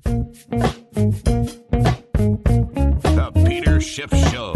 The Peter Schiff Show.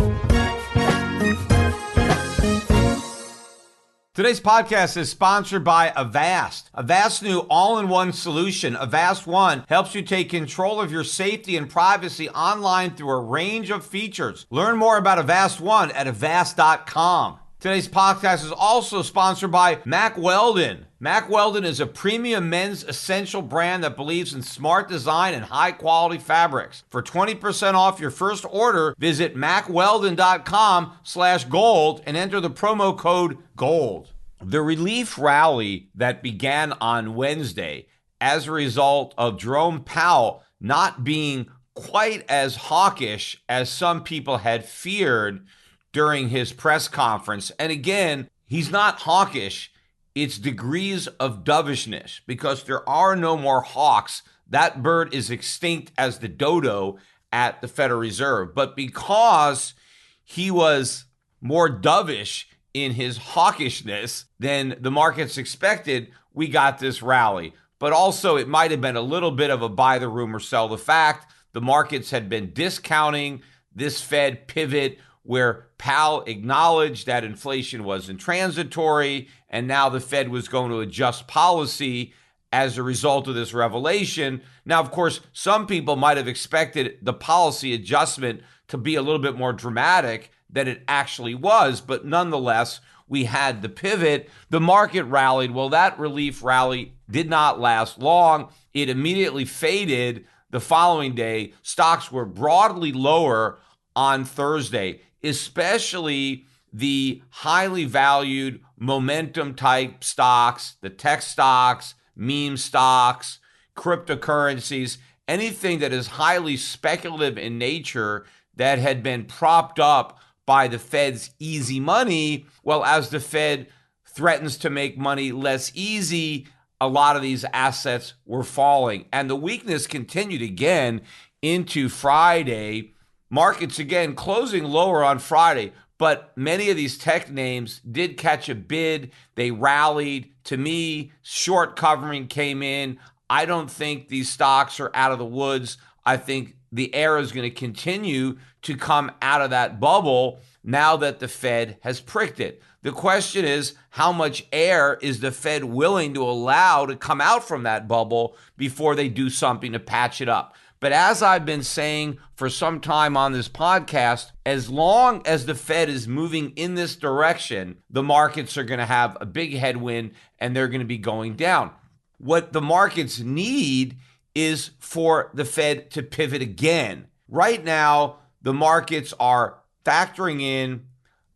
Today's podcast is sponsored by Avast. Avast's new all-in-one solution, Avast One, helps you take control of your safety and privacy online through a range of features. Learn more about Avast One at avast.com. Today's podcast is also sponsored by Mack Weldon. Mack Weldon is a premium men's essential brand that believes in smart design and high-quality fabrics. For 20% off your first order, visit mackweldon.com/gold and enter the promo code GOLD. The relief rally that began on Wednesday as a result of Jerome Powell not being quite as hawkish as some people had feared during his press conference. And again, he's not hawkish. It's degrees of dovishness because there are no more hawks. That bird is extinct as the dodo at the Federal Reserve. But because he was more dovish in his hawkishness than the markets expected, we got this rally. But also it might have been a little bit of a buy the rumor, sell the fact. The markets had been discounting this Fed pivot where Powell acknowledged that inflation wasn't transitory, and now the Fed was going to adjust policy as a result of this revelation. Now, of course, some people might have expected the policy adjustment to be a little bit more dramatic than it actually was, but nonetheless, we had the pivot. The market rallied. Well, that relief rally did not last long. It immediately faded the following day. Stocks were broadly lower on Thursday, especially the highly valued momentum type stocks, the tech stocks, meme stocks, cryptocurrencies, anything that is highly speculative in nature that had been propped up by the Fed's easy money. Well, as the Fed threatens to make money less easy, a lot of these assets were falling. And the weakness continued again into Friday. Markets, again, closing lower on Friday, but many of these tech names did catch a bid. They rallied. To me, short covering came in. I don't think these stocks are out of the woods. I think the air is going to continue to come out of that bubble now that the Fed has pricked it. The question is, how much air is the Fed willing to allow to come out from that bubble before they do something to patch it up? But as I've been saying for some time on this podcast, as long as the Fed is moving in this direction, the markets are going to have a big headwind and they're going to be going down. What the markets need is for the Fed to pivot again. Right now, the markets are factoring in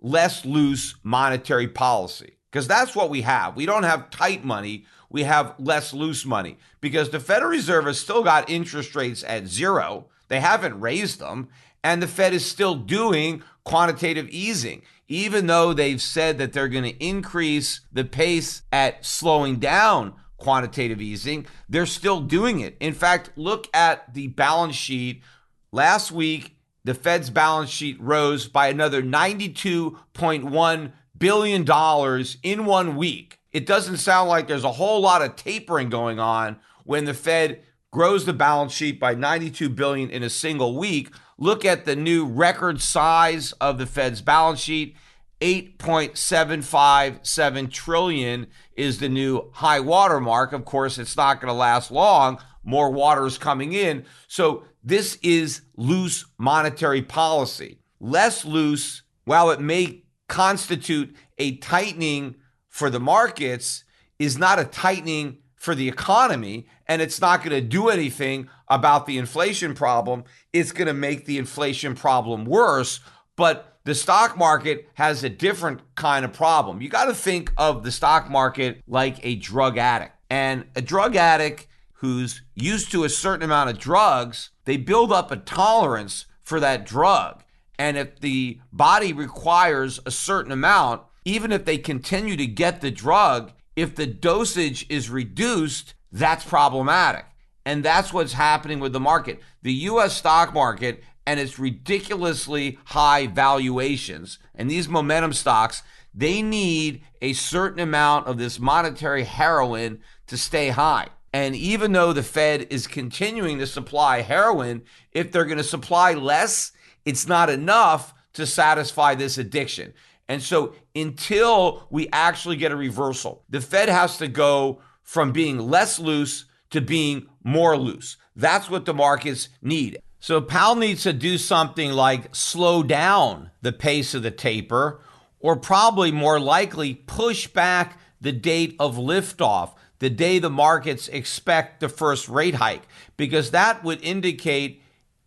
less loose monetary policy because that's what we have. We don't have tight money. We have less loose money because the Federal Reserve has still got interest rates at zero. They haven't raised them. And the Fed is still doing quantitative easing. Even though they've said that they're going to increase the pace at slowing down quantitative easing, they're still doing it. In fact, look at the balance sheet. Last week, the Fed's balance sheet rose by another $92.1 billion in 1 week. It doesn't sound like there's a whole lot of tapering going on when the Fed grows the balance sheet by $92 billion in a single week. Look at the new record size of the Fed's balance sheet. $8.757 trillion is the new high water mark. Of course, it's not going to last long. More water is coming in. So this is loose monetary policy. Less loose, while it may constitute a tightening for the markets, is not a tightening for the economy, and it's not going to do anything about the inflation problem. It's going to make the inflation problem worse, but the stock market has a different kind of problem. You got to think of the stock market like a drug addict, and a drug addict who's used to a certain amount of drugs, they build up a tolerance for that drug. And if the body requires a certain amount, even if they continue to get the drug, if the dosage is reduced, that's problematic. And that's what's happening with the market. The U.S. stock market and its ridiculously high valuations, and these momentum stocks, they need a certain amount of this monetary heroin to stay high. And even though the Fed is continuing to supply heroin, if they're going to supply less, it's not enough to satisfy this addiction. And so until we actually get a reversal, the Fed has to go from being less loose to being more loose. That's what the markets need. So Powell needs to do something like slow down the pace of the taper, or probably more likely push back the date of liftoff, the day the markets expect the first rate hike, because that would indicate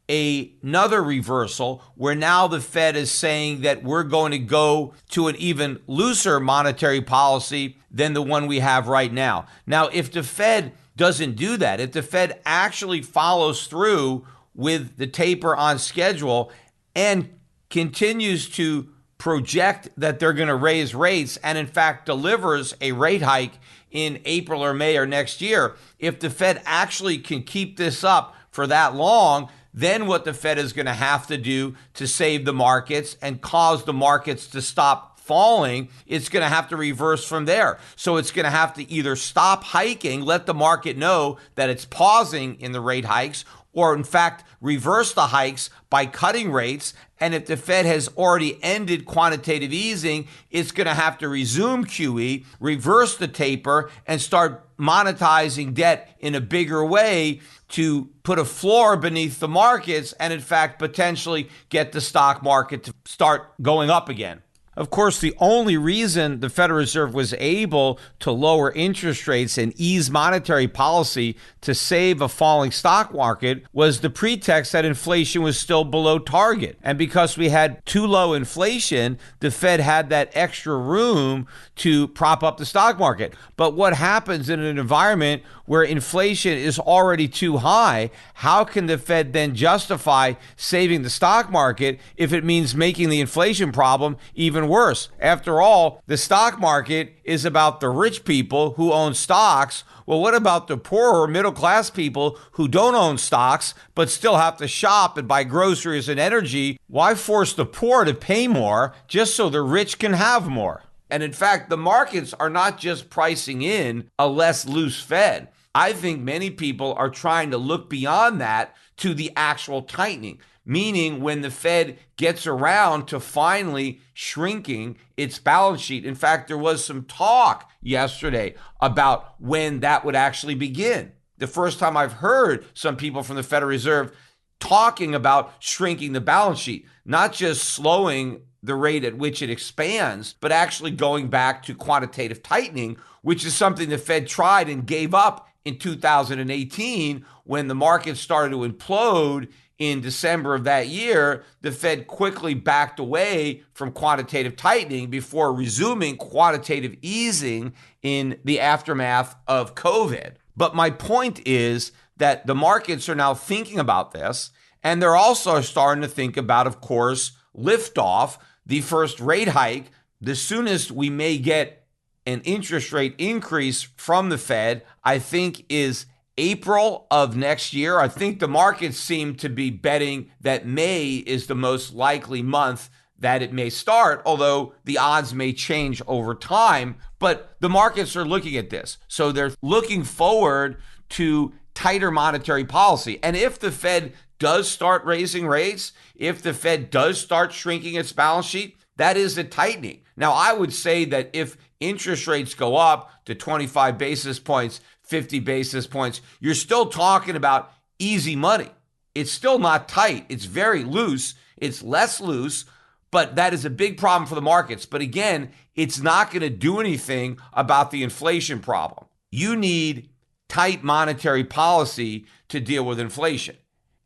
another reversal where now the Fed is saying that we're going to go to an even looser monetary policy than the one we have right now. Now, if the Fed doesn't do that, if the Fed actually follows through with the taper on schedule and continues to project that they're going to raise rates and in fact delivers a rate hike in April or May or next year, if the Fed actually can keep this up for that long, then what the Fed is going to have to do to save the markets and cause the markets to stop falling, it's going to have to reverse from there. So it's going to have to either stop hiking, let the market know that it's pausing in the rate hikes, or in fact, reverse the hikes by cutting rates. And if the Fed has already ended quantitative easing, it's going to have to resume QE, reverse the taper, and start monetizing debt in a bigger way to put a floor beneath the markets and, in fact, potentially get the stock market to start going up again. Of course, the only reason the Federal Reserve was able to lower interest rates and ease monetary policy to save a falling stock market was the pretext that inflation was still below target. And because we had too low inflation, the Fed had that extra room to prop up the stock market. But what happens in an environment where inflation is already too high? How can the Fed then justify saving the stock market if it means making the inflation problem even worse? After all, the stock market is about the rich people who own stocks. Well, what about the poorer middle class people who don't own stocks but still have to shop and buy groceries and energy? Why force the poor to pay more just so the rich can have more? And in fact, the markets are not just pricing in a less loose Fed. I think many people are trying to look beyond that to the actual tightening, meaning when the Fed gets around to finally shrinking its balance sheet. In fact, there was some talk yesterday about when that would actually begin. The first time I've heard some people from the Federal Reserve talking about shrinking the balance sheet, not just slowing the rate at which it expands, but actually going back to quantitative tightening, which is something the Fed tried and gave up in 2018 when the market started to implode in December of that year. The Fed quickly backed away from quantitative tightening before resuming quantitative easing in the aftermath of COVID. But my point is that the markets are now thinking about this, and they're also starting to think about, of course, liftoff, the first rate hike. The soonest we may get an interest rate increase from the Fed, I think, is April of next year. I think the markets seem to be betting that May is the most likely month that it may start, although the odds may change over time. But the markets are looking at this. So they're looking forward to tighter monetary policy. And if the Fed does start raising rates, if the Fed does start shrinking its balance sheet, that is a tightening. Now, I would say that if interest rates go up to 25 basis points, 50 basis points, you're still talking about easy money. It's still not tight. It's very loose. It's less loose, but that is a big problem for the markets. But again, it's not going to do anything about the inflation problem. You need tight monetary policy to deal with inflation.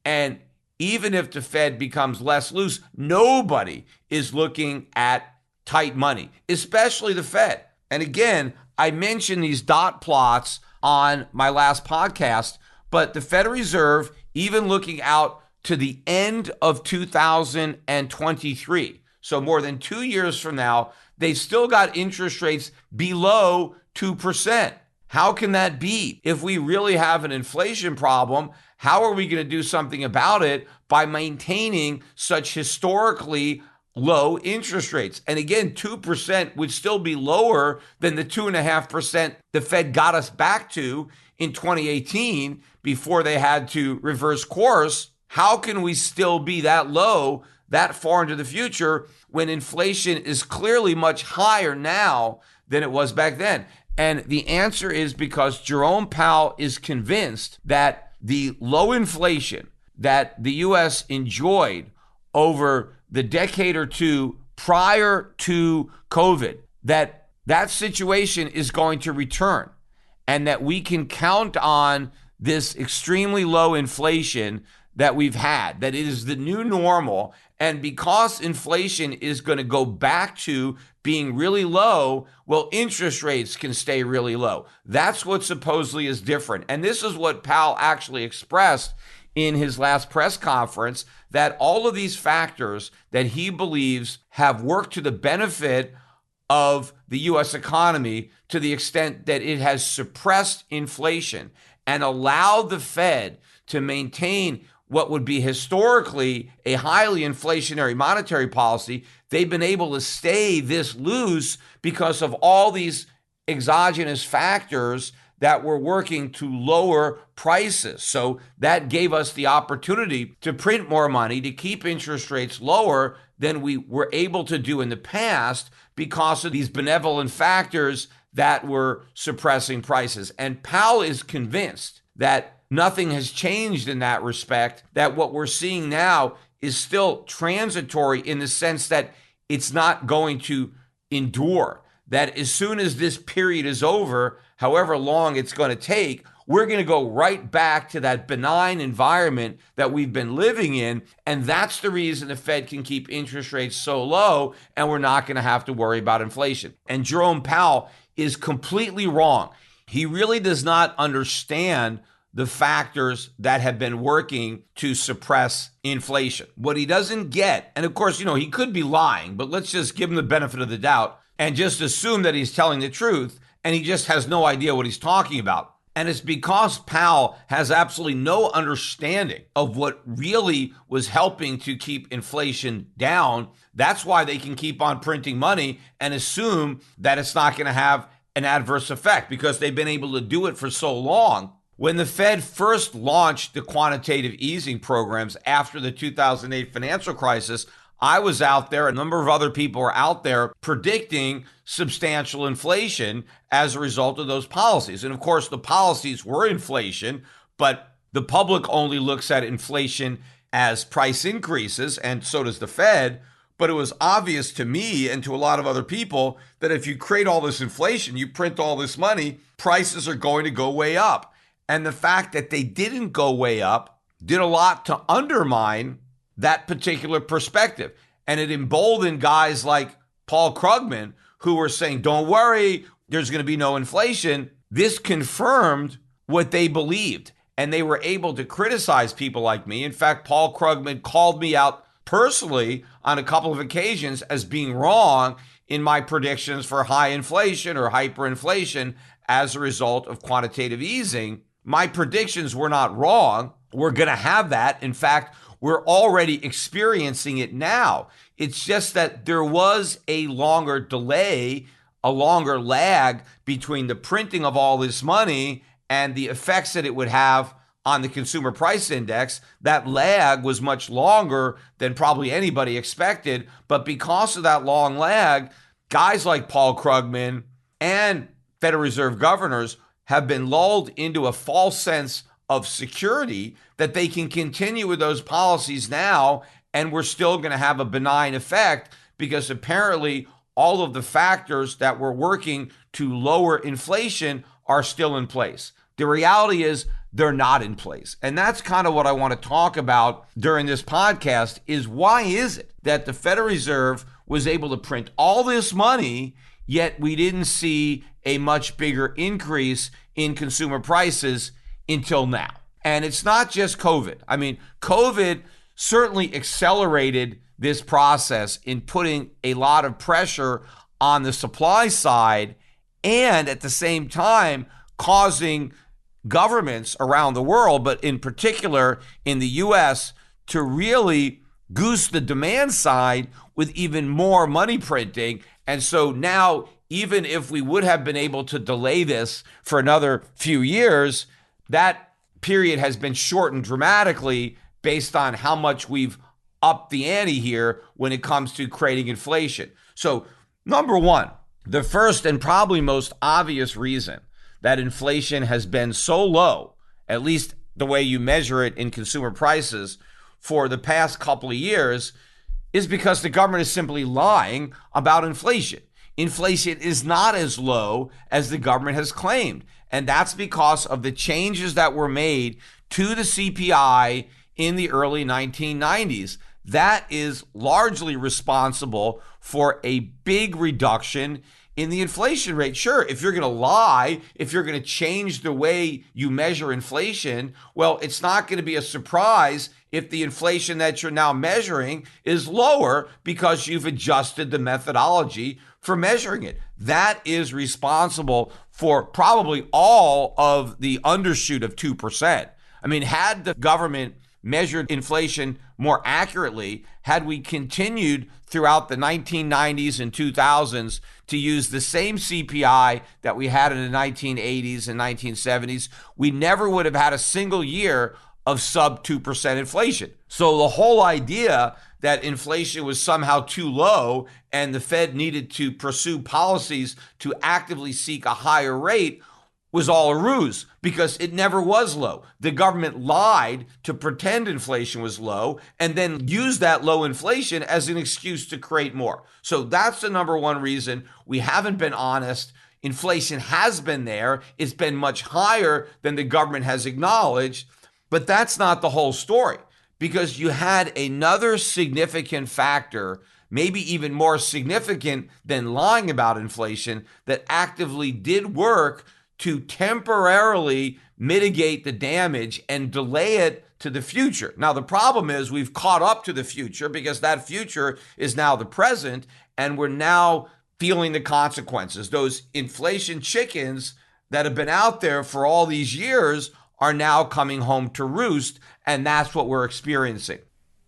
And even if the Fed becomes less loose, nobody is looking at tight money, especially the Fed. And again, I mentioned these dot plots on my last podcast, but the Federal Reserve, even looking out to the end of 2023, so more than 2 years from now, they've still got interest rates below 2%. How can that be? If we really have an inflation problem, how are we going to do something about it by maintaining such historically low interest rates? And again, 2% would still be lower than the 2.5% the Fed got us back to in 2018 before they had to reverse course. How can we still be that low that far into the future when inflation is clearly much higher now than it was back then? And the answer is because Jerome Powell is convinced that the low inflation that the U.S. enjoyed over the decade or two prior to COVID, that situation is going to return, and that we can count on this extremely low inflation that we've had, that it is the new normal. And because inflation is going to go back to being really low, well, interest rates can stay really low. That's what supposedly is different. And this is what Powell actually expressed in his last press conference, that all of these factors that he believes have worked to the benefit of the U.S. economy to the extent that it has suppressed inflation and allowed the Fed to maintain what would be historically a highly inflationary monetary policy. They've been able to stay this loose because of all these exogenous factors that were working to lower prices. So that gave us the opportunity to print more money, to keep interest rates lower than we were able to do in the past because of these benevolent factors that were suppressing prices. And Powell is convinced that nothing has changed in that respect, that what we're seeing now is still transitory in the sense that it's not going to endure, that as soon as this period is over, however long it's going to take, we're going to go right back to that benign environment that we've been living in. And that's the reason the Fed can keep interest rates so low, and we're not going to have to worry about inflation. And Jerome Powell is completely wrong. He really does not understand the factors that have been working to suppress inflation. What he doesn't get, and of course, he could be lying, but let's just give him the benefit of the doubt and just assume that he's telling the truth, and he just has no idea what he's talking about. And it's because Powell has absolutely no understanding of what really was helping to keep inflation down. That's why they can keep on printing money and assume that it's not going to have an adverse effect, because they've been able to do it for so long. When the Fed first launched the quantitative easing programs after the 2008 financial crisis, I was out there, a number of other people were out there predicting substantial inflation as a result of those policies. And of course, the policies were inflation, but the public only looks at inflation as price increases, and so does the Fed. But it was obvious to me and to a lot of other people that if you create all this inflation, you print all this money, prices are going to go way up. And the fact that they didn't go way up did a lot to undermine that particular perspective. And it emboldened guys like Paul Krugman, who were saying, don't worry, there's going to be no inflation. This confirmed what they believed. And they were able to criticize people like me. In fact, Paul Krugman called me out personally on a couple of occasions as being wrong in my predictions for high inflation or hyperinflation as a result of quantitative easing. My predictions were not wrong. We're going to have that. In fact, we're already experiencing it now. It's just that there was a longer delay, a longer lag between the printing of all this money and the effects that it would have on the consumer price index. That lag was much longer than probably anybody expected. But because of that long lag, guys like Paul Krugman and Federal Reserve governors have been lulled into a false sense of security that they can continue with those policies now, and we're still going to have a benign effect because apparently all of the factors that were working to lower inflation are still in place. The reality is they're not in place. And that's kind of what I want to talk about during this podcast is why is it that the Federal Reserve was able to print all this money, yet we didn't see a much bigger increase in consumer prices until now? And it's not just COVID. I mean, COVID certainly accelerated this process in putting a lot of pressure on the supply side and at the same time causing governments around the world, but in particular in the US, to really goose the demand side with even more money printing. And so now even if we would have been able to delay this for another few years, that period has been shortened dramatically based on how much we've upped the ante here when it comes to creating inflation. So, number one, the first and probably most obvious reason that inflation has been so low, at least the way you measure it in consumer prices for the past couple of years, is because the government is simply lying about inflation. Inflation is not as low as the government has claimed. And that's because of the changes that were made to the CPI in the early 1990s. That is largely responsible for a big reduction in the inflation rate. Sure, if you're going to lie, if you're going to change the way you measure inflation, well, it's not going to be a surprise if the inflation that you're now measuring is lower because you've adjusted the methodology for measuring it. That is responsible for probably all of the undershoot of 2%. I mean, had the government measured inflation more accurately, had we continued throughout the 1990s and 2000s to use the same CPI that we had in the 1980s and 1970s, we never would have had a single year of sub 2% inflation. So the whole idea that inflation was somehow too low and the Fed needed to pursue policies to actively seek a higher rate was all a ruse, because it never was low. The government lied to pretend inflation was low and then used that low inflation as an excuse to create more. So that's the number one reason we haven't been honest. Inflation has been there. It's been much higher than the government has acknowledged, but that's not the whole story, because you had another significant factor, maybe even more significant than lying about inflation, that actively did work to temporarily mitigate the damage and delay it to the future. Now, the problem is we've caught up to the future because that future is now the present, and we're now feeling the consequences. Those inflation chickens that have been out there for all these years are now coming home to roost, and that's what we're experiencing.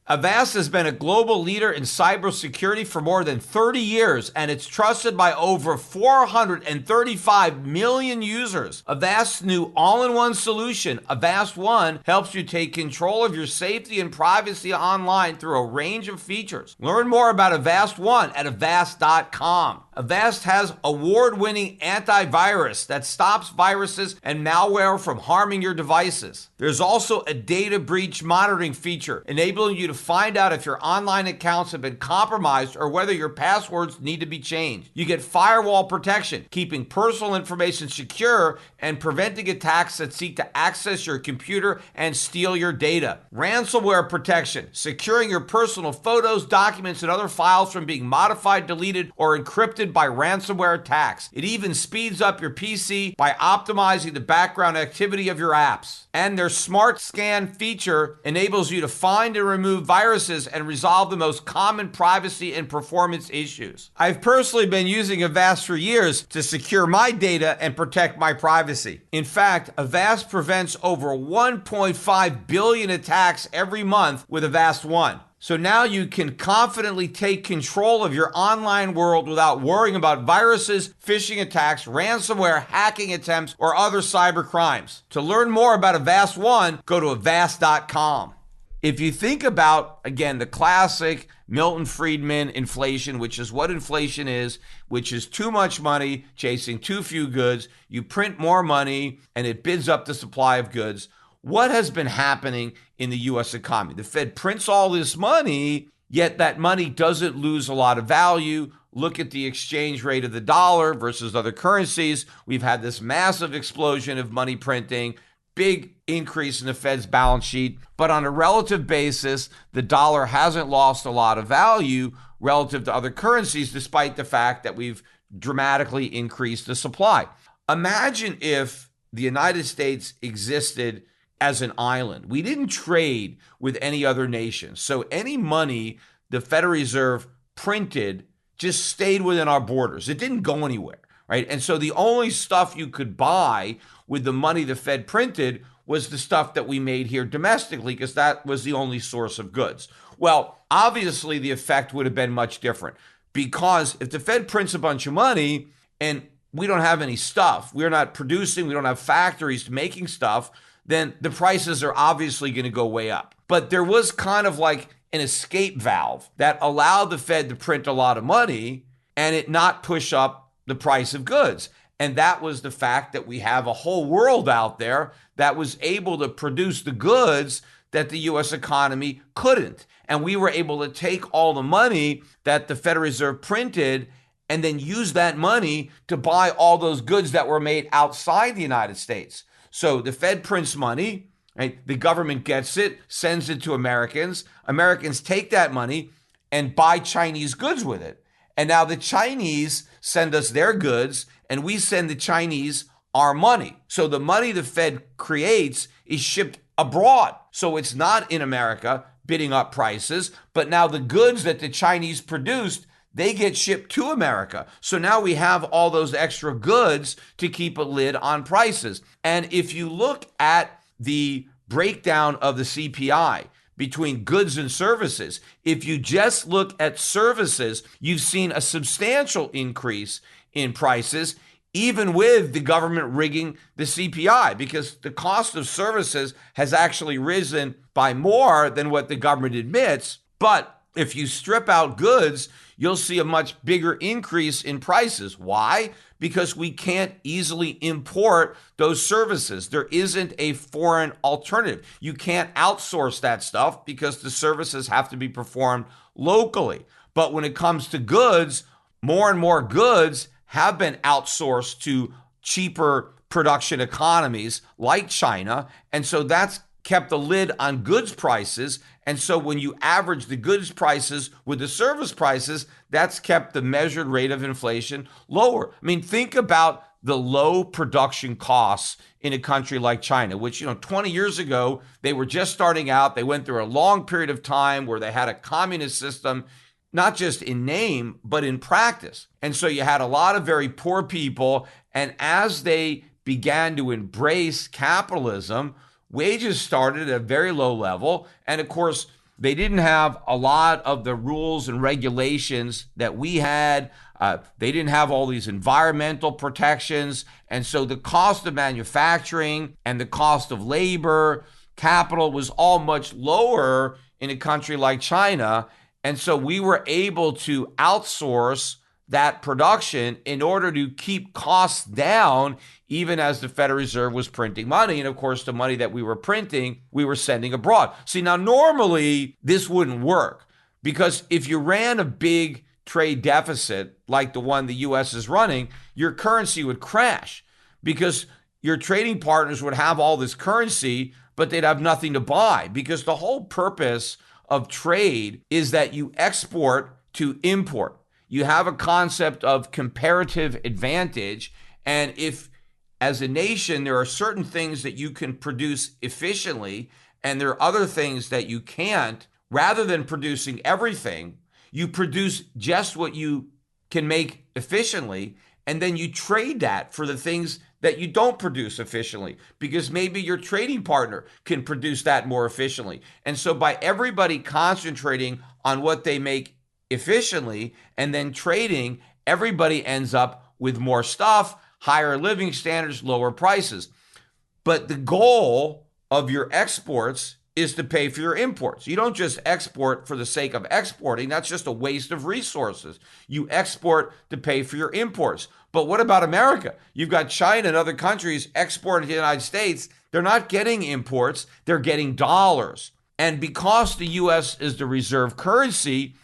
Avast has been a global leader in cybersecurity for more than 30 years, and it's trusted by over 435 million users. Avast's new all-in-one solution, Avast One, helps you take control of your safety and privacy online through a range of features. Learn more about Avast One at avast.com. Avast has award-winning antivirus that stops viruses and malware from harming your devices. There's also a data breach monitoring feature, enabling you to find out if your online accounts have been compromised or whether your passwords need to be changed. You get firewall protection, keeping personal information secure and preventing attacks that seek to access your computer and steal your data. Ransomware protection, securing your personal photos, documents, and other files from being modified, deleted, or encrypted by ransomware attacks. It even speeds up your PC by optimizing the background activity of your apps. And their Smart Scan feature enables you to find and remove viruses and resolve the most common privacy and performance issues. I've personally been using Avast for years to secure my data and protect my privacy. In fact, Avast prevents over 1.5 billion attacks every month with Avast One. So now you can confidently take control of your online world without worrying about viruses, phishing attacks, ransomware, hacking attempts, or other cyber crimes. To learn more about Avast One, go to avast.com. If you think about, again, the classic Milton Friedman inflation, which is what inflation is, which is too much money chasing too few goods, you print more money and it bids up the supply of goods. What has been happening in the U.S. economy? The Fed prints all this money, yet that money doesn't lose a lot of value. Look at the exchange rate of the dollar versus other currencies. We've had this massive explosion of money printing, big increase in the Fed's balance sheet. But on a relative basis, the dollar hasn't lost a lot of value relative to other currencies, despite the fact that we've dramatically increased the supply. Imagine if the United States existed as an island. We didn't trade with any other nation. So any money the Federal Reserve printed just stayed within our borders. It didn't go anywhere, right? And so the only stuff you could buy with the money the Fed printed was the stuff that we made here domestically, because that was the only source of goods. Well, obviously the effect would have been much different, because if the Fed prints a bunch of money and we don't have any stuff, we're not producing, we don't have factories making stuff, then the prices are obviously going to go way up. But there was kind of like an escape valve that allowed the Fed to print a lot of money and it not push up the price of goods. And that was the fact that we have a whole world out there that was able to produce the goods that the U.S. economy couldn't. And we were able to take all the money that the Federal Reserve printed and then use that money to buy all those goods that were made outside the United States. So the Fed prints money, right? The government gets it, sends it to Americans. Americans take that money and buy Chinese goods with it. And now the Chinese send us their goods and we send the Chinese our money. So the money the Fed creates is shipped abroad. So it's not in America bidding up prices, but now the goods that the Chinese produced, they get shipped to America. So now we have all those extra goods to keep a lid on prices. And if you look at the breakdown of the CPI between goods and services, if you just look at services, you've seen a substantial increase in prices, even with the government rigging the CPI, because the cost of services has actually risen by more than what the government admits. But if you strip out goods, you'll see a much bigger increase in prices. Why? Because we can't easily import those services. There isn't a foreign alternative. You can't outsource that stuff because the services have to be performed locally. But when it comes to goods, more and more goods have been outsourced to cheaper production economies like China. And so that's kept the lid on goods prices. And so when you average the goods prices with the service prices, that's kept the measured rate of inflation lower. I mean, think about the low production costs in a country like China, which, 20 years ago, they were just starting out. They went through a long period of time where they had a communist system, not just in name, but in practice. And so you had a lot of very poor people. And as they began to embrace capitalism, wages started at a very low level. And of course, they didn't have a lot of the rules and regulations that we had. They didn't have all these environmental protections. And so the cost of manufacturing and the cost of labor, capital was all much lower in a country like China. And so we were able to outsource that production in order to keep costs down, even as the Federal Reserve was printing money. And of course, the money that we were printing, we were sending abroad. See, now normally this wouldn't work, because if you ran a big trade deficit like the one the US is running, your currency would crash, because your trading partners would have all this currency, but they'd have nothing to buy, because the whole purpose of trade is that you export to import. You have a concept of comparative advantage. And if, as a nation, there are certain things that you can produce efficiently, and there are other things that you can't, rather than producing everything, you produce just what you can make efficiently, and then you trade that for the things that you don't produce efficiently, because maybe your trading partner can produce that more efficiently. And so by everybody concentrating on what they make efficiently and then trading, everybody ends up with more stuff, higher living standards, lower prices. But the goal of your exports is to pay for your imports. You don't just export for the sake of exporting. That's just a waste of resources. You export to pay for your imports. But what about America? You've got China and other countries exporting to the United States. They're not getting imports, they're getting dollars. And because the US is the reserve currency,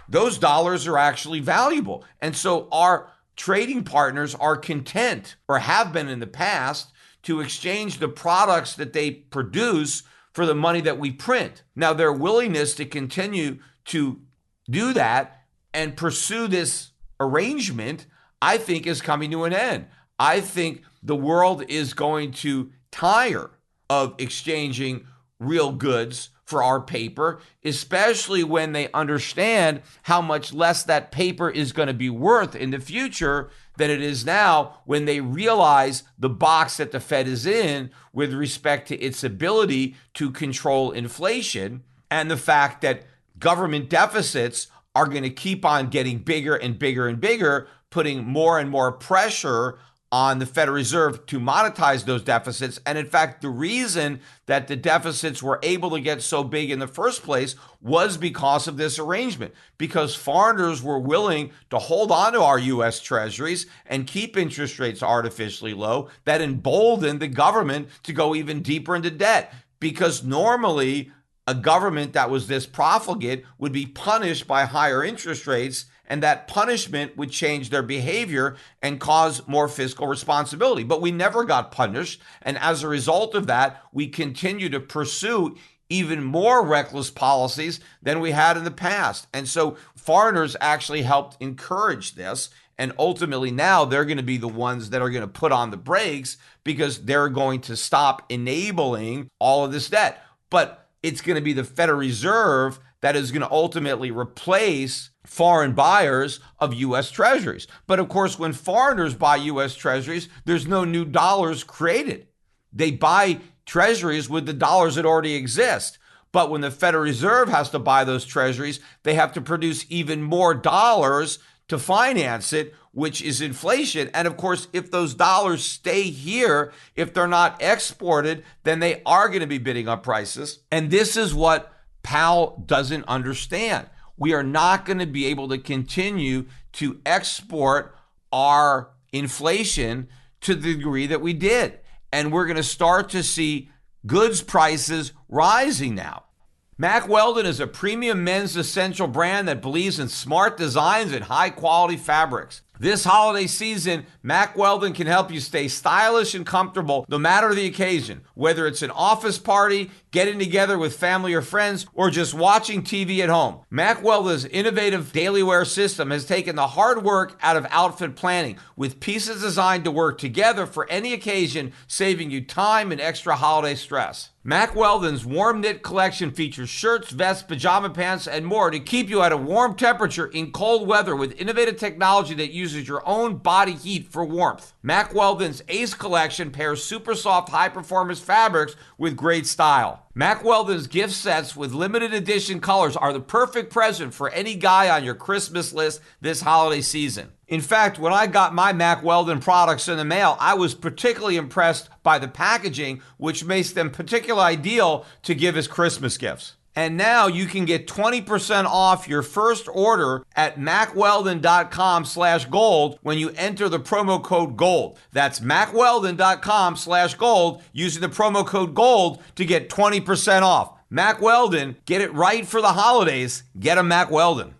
those dollars are actually valuable. And so our trading partners are content, or have been in the past, to exchange the products that they produce for the money that we print. Now, their willingness to continue to do that and pursue this arrangement, I think, is coming to an end. I think the world is going to tire of exchanging real goods for our paper, especially when they understand how much less that paper is going to be worth in the future than it is now, when they realize the box that the Fed is in with respect to its ability to control inflation, and the fact that government deficits are going to keep on getting bigger and bigger and bigger putting more and more pressure on the Federal Reserve to monetize those deficits. And in fact, the reason that the deficits were able to get so big in the first place was because of this arrangement, because foreigners were willing to hold on to our U.S. treasuries and keep interest rates artificially low. That emboldened the government to go even deeper into debt, because normally a government that was this profligate would be punished by higher interest rates, and that punishment would change their behavior and cause more fiscal responsibility. But we never got punished. And as a result of that, we continue to pursue even more reckless policies than we had in the past. And so foreigners actually helped encourage this. And ultimately now they're going to be the ones that are going to put on the brakes, because they're going to stop enabling all of this debt. But it's going to be the Federal Reserve that is going to ultimately replace foreign buyers of U.S. treasuries. But of course, when foreigners buy U.S. treasuries, there's no new dollars created. They buy treasuries with the dollars that already exist. But when the Federal Reserve has to buy those treasuries, they have to produce even more dollars to finance it, which is inflation. And of course, if those dollars stay here, if they're not exported, then they are going to be bidding up prices. And this is what Powell doesn't understand. We are not going to be able to continue to export our inflation to the degree that we did. And we're going to start to see goods prices rising now. Mack Weldon is a premium men's essential brand that believes in smart designs and high quality fabrics. This holiday season, Mack Weldon can help you stay stylish and comfortable no matter the occasion, whether it's an office party, getting together with family or friends, or just watching TV at home. Mack Weldon's innovative daily wear system has taken the hard work out of outfit planning, with pieces designed to work together for any occasion, saving you time and extra holiday stress. Mack Weldon's warm knit collection features shirts, vests, pajama pants, and more to keep you at a warm temperature in cold weather, with innovative technology that uses your own body heat for warmth. Mack Weldon's Ace collection pairs super soft, high-performance fabrics with great style. Mack Weldon's gift sets with limited edition colors are the perfect present for any guy on your Christmas list this holiday season. In fact, when I got my Mack Weldon products in the mail, I was particularly impressed by the packaging, which makes them particularly ideal to give as Christmas gifts. And now you can get 20% off your first order at mackweldon.com/gold when you enter the promo code GOLD. That's mackweldon.com/gold using the promo code GOLD to get 20% off. Mack Weldon, get it right for the holidays. Get a Mack Weldon.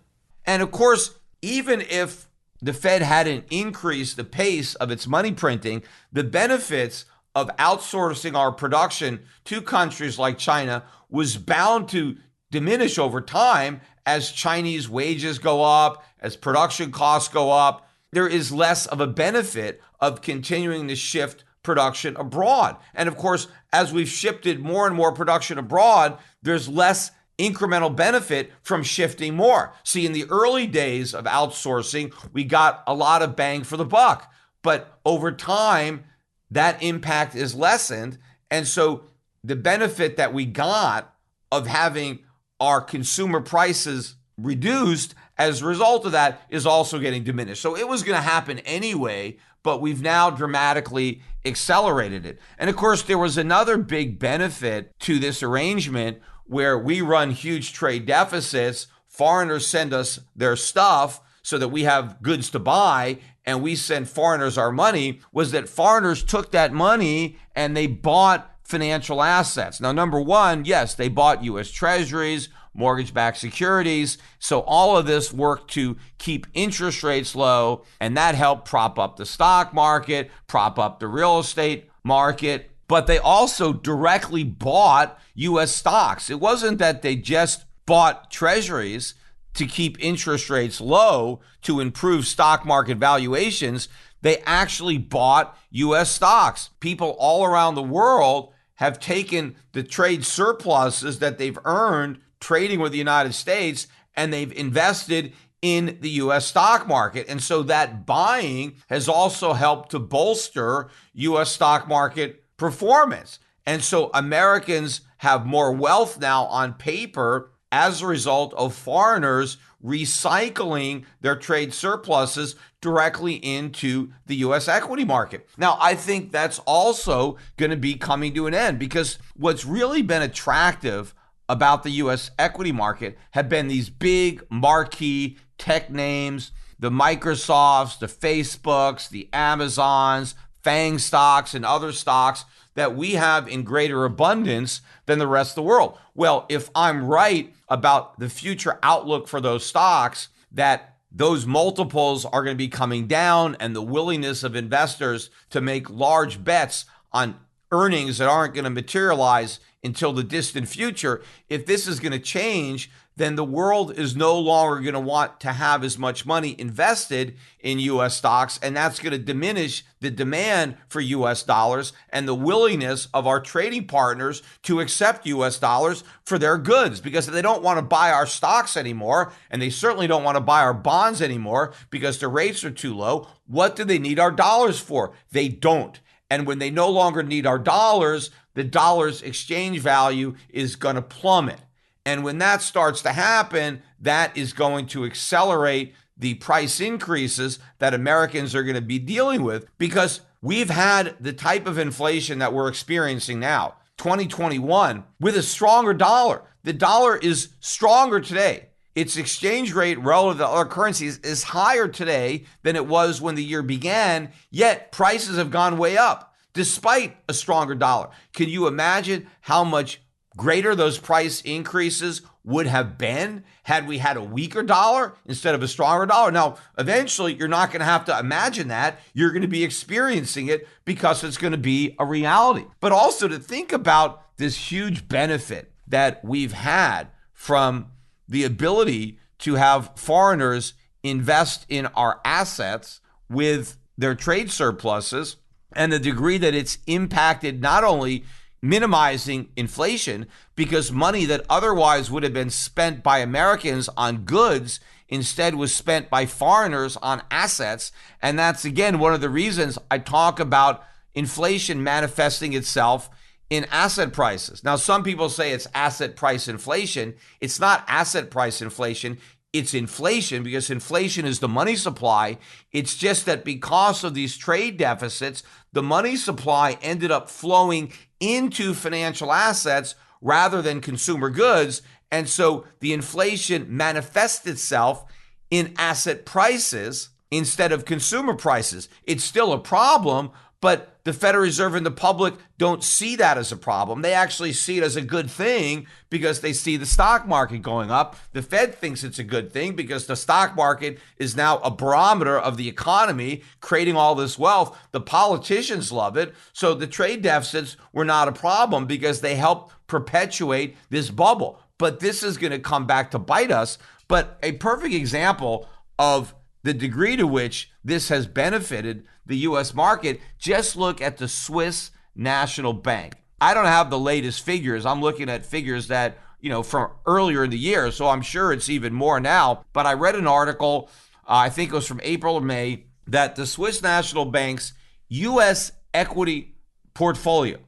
And of course, even if the Fed hadn't increased the pace of its money printing, the benefits of outsourcing our production to countries like China was bound to diminish over time as Chinese wages go up, as production costs go up. There is less of a benefit of continuing to shift production abroad. And of course, as we've shifted more and more production abroad, there's less incremental benefit from shifting more. See, in the early days of outsourcing, we got a lot of bang for the buck. But over time, that impact is lessened. And so the benefit that we got of having our consumer prices reduced as a result of that is also getting diminished. So it was going to happen anyway, but we've now dramatically accelerated it. And of course, there was another big benefit to this arrangement where we run huge trade deficits. Foreigners send us their stuff so that we have goods to buy, and we send foreigners our money, was that foreigners took that money and they bought financial assets. Now, number one, yes, they bought U.S. treasuries, mortgage-backed securities. So all of this worked to keep interest rates low, and that helped prop up the stock market, prop up the real estate market. But they also directly bought U.S. stocks. It wasn't that they just bought treasuries to keep interest rates low to improve stock market valuations. They actually bought U.S. stocks. People all around the world have taken the trade surpluses that they've earned trading with the United States, and they've invested in the U.S. stock market. And so that buying has also helped to bolster U.S. stock market performance. And so Americans have more wealth now on paper as a result of foreigners recycling their trade surpluses directly into the U.S. equity market. Now, I think that's also going to be coming to an end, because what's really been attractive about the U.S. equity market have been these big marquee tech names, the Microsofts, the Facebooks, the Amazons, FANG stocks, and other stocks that we have in greater abundance than the rest of the world. Well, if I'm right about the future outlook for those stocks, that those multiples are going to be coming down, and the willingness of investors to make large bets on earnings that aren't going to materialize until the distant future, if this is going to change, then the world is no longer going to want to have as much money invested in U.S. stocks, and that's going to diminish the demand for U.S. dollars and the willingness of our trading partners to accept U.S. dollars for their goods, because they don't want to buy our stocks anymore, and they certainly don't want to buy our bonds anymore because the rates are too low. What do they need our dollars for? They don't. And when they no longer need our dollars, the dollar's exchange value is going to plummet. And when that starts to happen, that is going to accelerate the price increases that Americans are going to be dealing with, because we've had the type of inflation that we're experiencing now, 2021, with a stronger dollar. The dollar is stronger today. Its exchange rate relative to other currencies is higher today than it was when the year began, yet prices have gone way up despite a stronger dollar. Can you imagine how much greater those price increases would have been had we had a weaker dollar instead of a stronger dollar? Now, eventually, you're not going to have to imagine that. You're going to be experiencing it because it's going to be a reality. But also to think about this huge benefit that we've had from the ability to have foreigners invest in our assets with their trade surpluses, and the degree that it's impacted not only minimizing inflation, because money that otherwise would have been spent by Americans on goods instead was spent by foreigners on assets. And that's, again, one of the reasons I talk about inflation manifesting itself in asset prices. Now, some people say it's asset price inflation. It's not asset price inflation. It's inflation, because inflation is the money supply. It's just that because of these trade deficits, the money supply ended up flowing into financial assets rather than consumer goods. And so the inflation manifests itself in asset prices instead of consumer prices. It's still a problem, but the Federal Reserve and the public don't see that as a problem. They actually see it as a good thing because they see the stock market going up. The Fed thinks it's a good thing because the stock market is now a barometer of the economy, creating all this wealth. The politicians love it. So the trade deficits were not a problem because they help perpetuate this bubble. But this is going to come back to bite us. But a perfect example of the degree to which this has benefited the U.S. market, just look at the Swiss National Bank. I don't have the latest figures. I'm looking at figures that, from earlier in the year, so I'm sure it's even more now. But I read an article, I think it was from April or May, that the Swiss National Bank's U.S. equity portfolio,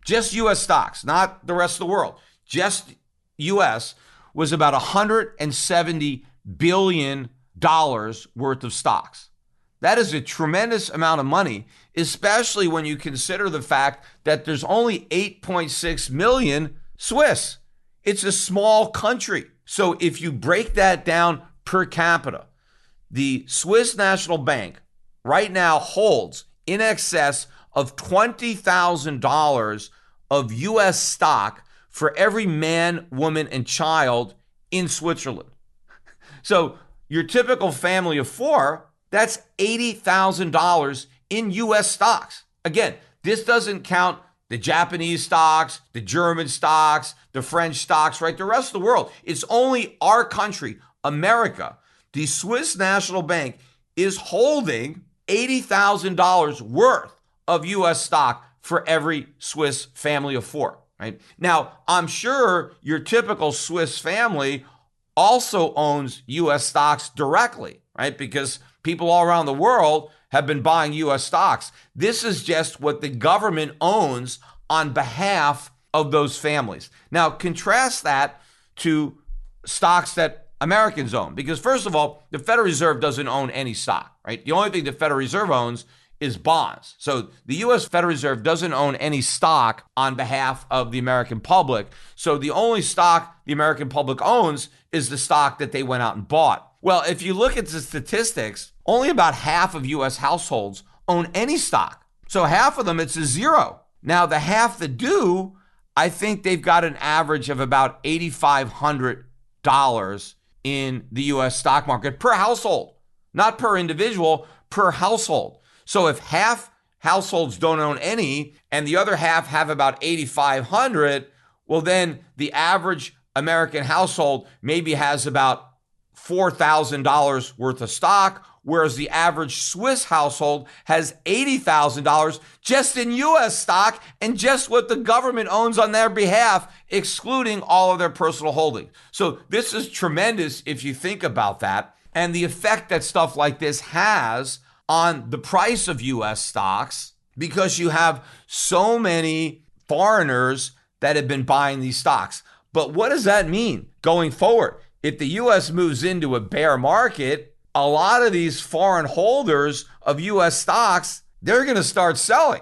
just U.S. stocks, not the rest of the world, just U.S., was about $170 billion worth of stocks. That is a tremendous amount of money, especially when you consider the fact that there's only 8.6 million Swiss. It's a small country. So if you break that down per capita, the Swiss National Bank right now holds in excess of $20,000 of U.S. stock for every man, woman, and child in Switzerland. So your typical family of four, that's $80,000 in U.S. stocks. Again, this doesn't count the Japanese stocks, the German stocks, the French stocks, right? The rest of the world. It's only our country, America. The Swiss National Bank is holding $80,000 worth of U.S. stock for every Swiss family of four, right? Now, I'm sure your typical Swiss family also owns U.S. stocks directly, right? Because people all around the world have been buying U.S. stocks. This is just what the government owns on behalf of those families. Now, contrast that to stocks that Americans own. Because first of all, the Federal Reserve doesn't own any stock, right? The only thing the Federal Reserve owns is bonds. So the U.S. Federal Reserve doesn't own any stock on behalf of the American public. So the only stock the American public owns is the stock that they went out and bought. Well, if you look at the statistics, only about half of U.S. households own any stock. So half of them, it's a zero. Now, the half that do, I think they've got an average of about $8,500 in the U.S. stock market per household, not per individual, per household. So if half households don't own any and the other half have about 8,500, well, then the average American household maybe has about $4,000 worth of stock, whereas the average Swiss household has $80,000 just in U.S. stock and just what the government owns on their behalf, excluding all of their personal holdings. So this is tremendous if you think about that, and the effect that stuff like this has on the price of U.S. stocks, because you have so many foreigners that have been buying these stocks. But what does that mean going forward? If the U.S. moves into a bear market, a lot of these foreign holders of U.S. stocks, they're going to start selling.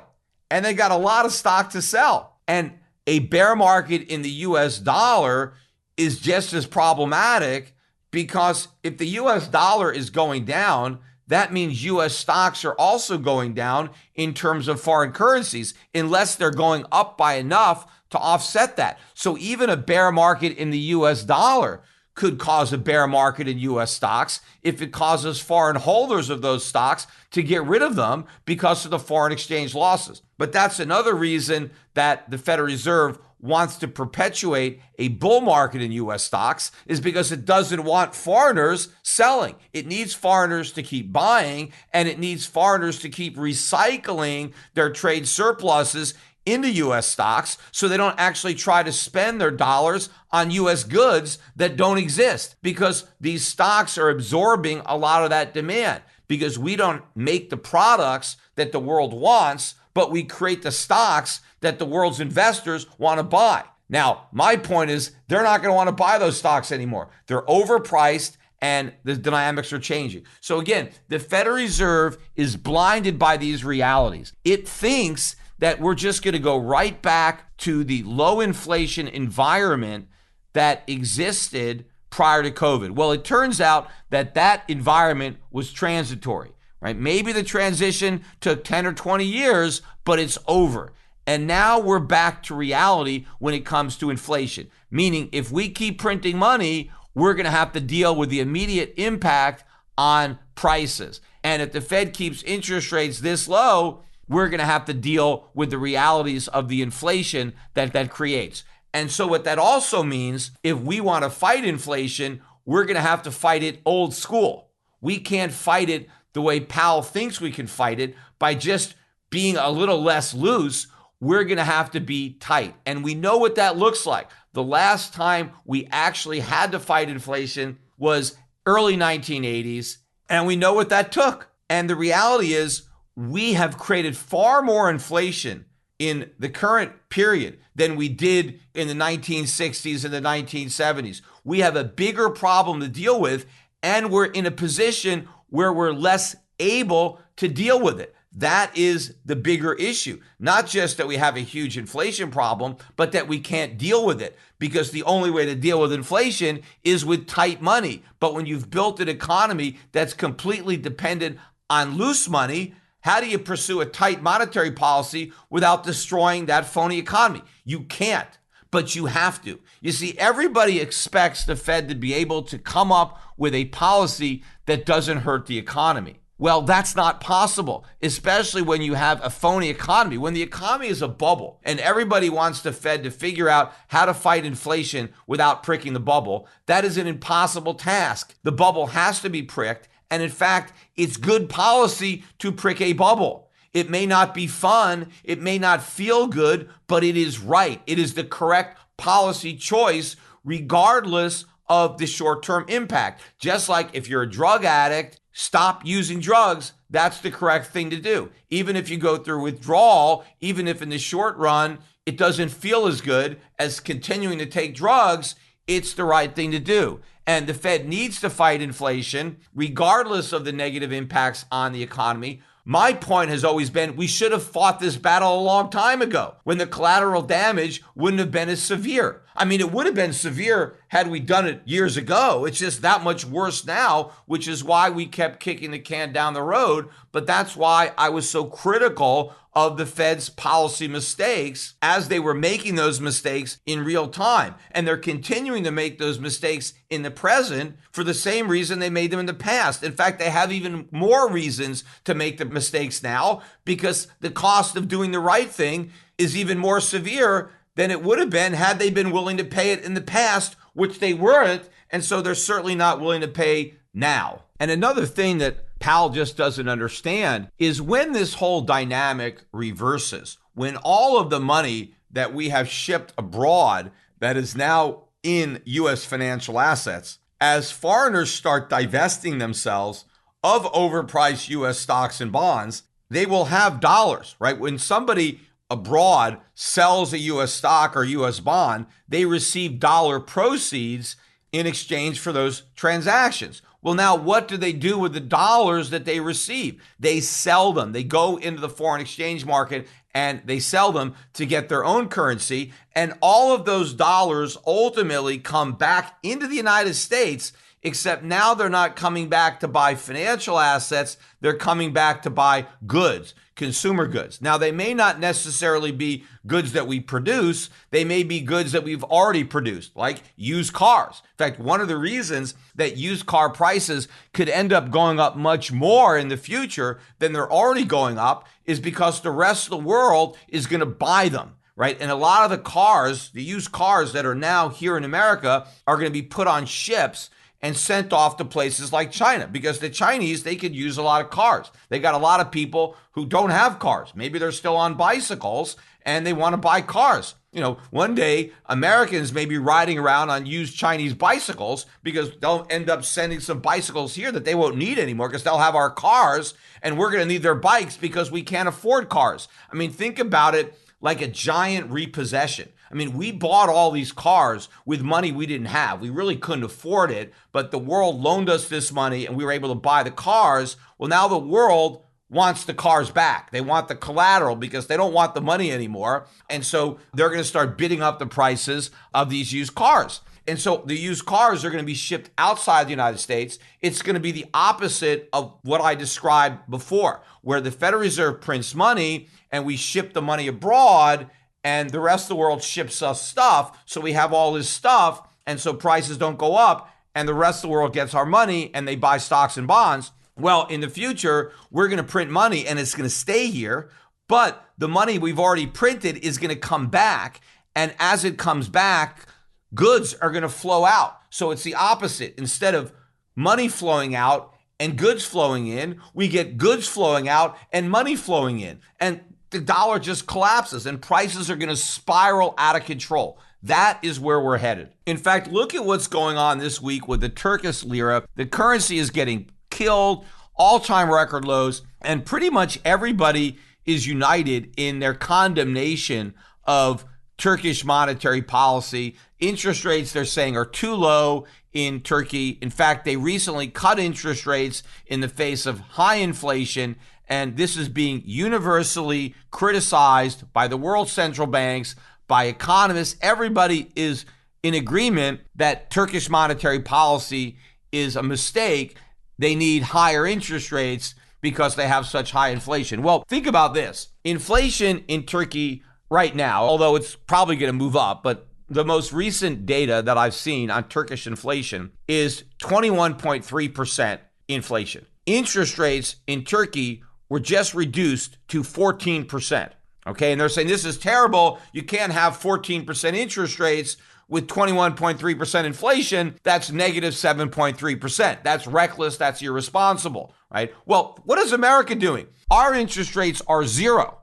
And they got a lot of stock to sell. And a bear market in the U.S. dollar is just as problematic, because if the U.S. dollar is going down, that means U.S. stocks are also going down in terms of foreign currencies, unless they're going up by enough to offset that. So even a bear market in the U.S. dollar could cause a bear market in U.S. stocks if it causes foreign holders of those stocks to get rid of them because of the foreign exchange losses. But that's another reason that the Federal Reserve wants to perpetuate a bull market in U.S. stocks, is because it doesn't want foreigners selling. It needs foreigners to keep buying, and it needs foreigners to keep recycling their trade surpluses into U.S. stocks, so they don't actually try to spend their dollars on U.S. goods that don't exist, because these stocks are absorbing a lot of that demand, because we don't make the products that the world wants, but we create the stocks that the world's investors want to buy. Now, my point is they're not going to want to buy those stocks anymore. They're overpriced and the dynamics are changing. So again, the Federal Reserve is blinded by these realities. It thinks that we're just going to go right back to the low inflation environment that existed prior to COVID. Well, it turns out that that environment was transitory, right? Maybe the transition took 10 or 20 years, but it's over. And now we're back to reality when it comes to inflation, meaning if we keep printing money, we're going to have to deal with the immediate impact on prices. And if the Fed keeps interest rates this low, we're going to have to deal with the realities of the inflation that creates. And so what that also means, if we want to fight inflation, we're going to have to fight it old school. We can't fight it the way Powell thinks we can fight it by just being a little less loose. We're going to have to be tight. And we know what that looks like. The last time we actually had to fight inflation was early 1980s, and we know what that took. And the reality is we have created far more inflation in the current period than we did in the 1960s and the 1970s. We have a bigger problem to deal with, and we're in a position where we're less able to deal with it. That is the bigger issue. Not just that we have a huge inflation problem, but that we can't deal with it, because the only way to deal with inflation is with tight money. But when you've built an economy that's completely dependent on loose money, how do you pursue a tight monetary policy without destroying that phony economy? You can't, but you have to. You see, everybody expects the Fed to be able to come up with a policy that doesn't hurt the economy. Well, that's not possible, especially when you have a phony economy. When the economy is a bubble and everybody wants the Fed to figure out how to fight inflation without pricking the bubble, that is an impossible task. The bubble has to be pricked. And in fact, it's good policy to prick a bubble. It may not be fun, it may not feel good, but it is right. It is the correct policy choice, regardless of the short-term impact. Just like if you're a drug addict, stop using drugs. That's the correct thing to do. Even if you go through withdrawal, even if in the short run, it doesn't feel as good as continuing to take drugs, it's the right thing to do. And the Fed needs to fight inflation regardless of the negative impacts on the economy. My point has always been we should have fought this battle a long time ago when the collateral damage wouldn't have been as severe. I mean, it would have been severe had we done it years ago. It's just that much worse now, which is why we kept kicking the can down the road. But that's why I was so critical of the Fed's policy mistakes as they were making those mistakes in real time. And they're continuing to make those mistakes in the present for the same reason they made them in the past. In fact, they have even more reasons to make the mistakes now because the cost of doing the right thing is even more severe than it would have been had they been willing to pay it in the past, which they weren't. And so they're certainly not willing to pay now. And another thing that Powell just doesn't understand is when this whole dynamic reverses, when all of the money that we have shipped abroad that is now in U.S. financial assets, as foreigners start divesting themselves of overpriced U.S. stocks and bonds, they will have dollars, right? When somebody abroad sells a U.S. stock or U.S. bond, they receive dollar proceeds in exchange for those transactions. Well, now what do they do with the dollars that they receive? They sell them. They go into the foreign exchange market and they sell them to get their own currency. And all of those dollars ultimately come back into the United States, except now they're not coming back to buy financial assets. They're coming back to buy goods, consumer goods. Now, they may not necessarily be goods that we produce. They may be goods that we've already produced, like used cars. In fact, one of the reasons that used car prices could end up going up much more in the future than they're already going up is because the rest of the world is going to buy them. Right. And a lot of the cars, the used cars that are now here in America are going to be put on ships and sent off to places like China because the Chinese, they could use a lot of cars. They got a lot of people who don't have cars. Maybe they're still on bicycles and they want to buy cars. You know, one day Americans may be riding around on used Chinese bicycles because they'll end up sending some bicycles here that they won't need anymore because they'll have our cars and we're going to need their bikes because we can't afford cars. I mean, think about it like a giant repossession. I mean, we bought all these cars with money we didn't have. We really couldn't afford it, but the world loaned us this money and we were able to buy the cars. Well, now the world wants the cars back. They want the collateral because they don't want the money anymore. And so they're going to start bidding up the prices of these used cars. And so the used cars are going to be shipped outside the United States. It's going to be the opposite of what I described before, where the Federal Reserve prints money and we ship the money abroad and the rest of the world ships us stuff. So we have all this stuff. And so prices don't go up and the rest of the world gets our money and they buy stocks and bonds. Well, in the future, we're going to print money and it's going to stay here. But the money we've already printed is going to come back. And as it comes back, goods are going to flow out. So it's the opposite. Instead of money flowing out and goods flowing in, we get goods flowing out and money flowing in. And the dollar just collapses and prices are going to spiral out of control. That is where we're headed. In fact, look at what's going on this week with the Turkish Lira. The currency is getting killed, all-time record lows, and pretty much everybody is united in their condemnation of Turkish monetary policy. Interest rates, they're saying, are too low in Turkey. In fact, they recently cut interest rates in the face of high inflation, and this is being universally criticized by the world central banks, by economists. Everybody is in agreement that Turkish monetary policy is a mistake. They need higher interest rates because they have such high inflation. Well, think about this. Inflation in Turkey right now, although it's probably going to move up, but the most recent data that I've seen on Turkish inflation is 21.3% inflation. Interest rates in Turkey were just reduced to 14%. Okay, and they're saying this is terrible. You can't have 14% interest rates with 21.3% inflation. That's negative 7.3%. That's reckless. That's irresponsible, right? Well, what is America doing? Our interest rates are zero,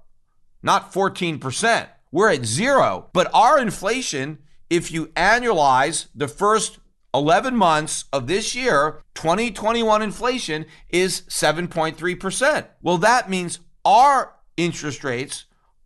not 14%. We're at zero, but our inflation, if you annualize the first 11 months of this year, 2021 inflation is 7.3%. Well, that means our interest rates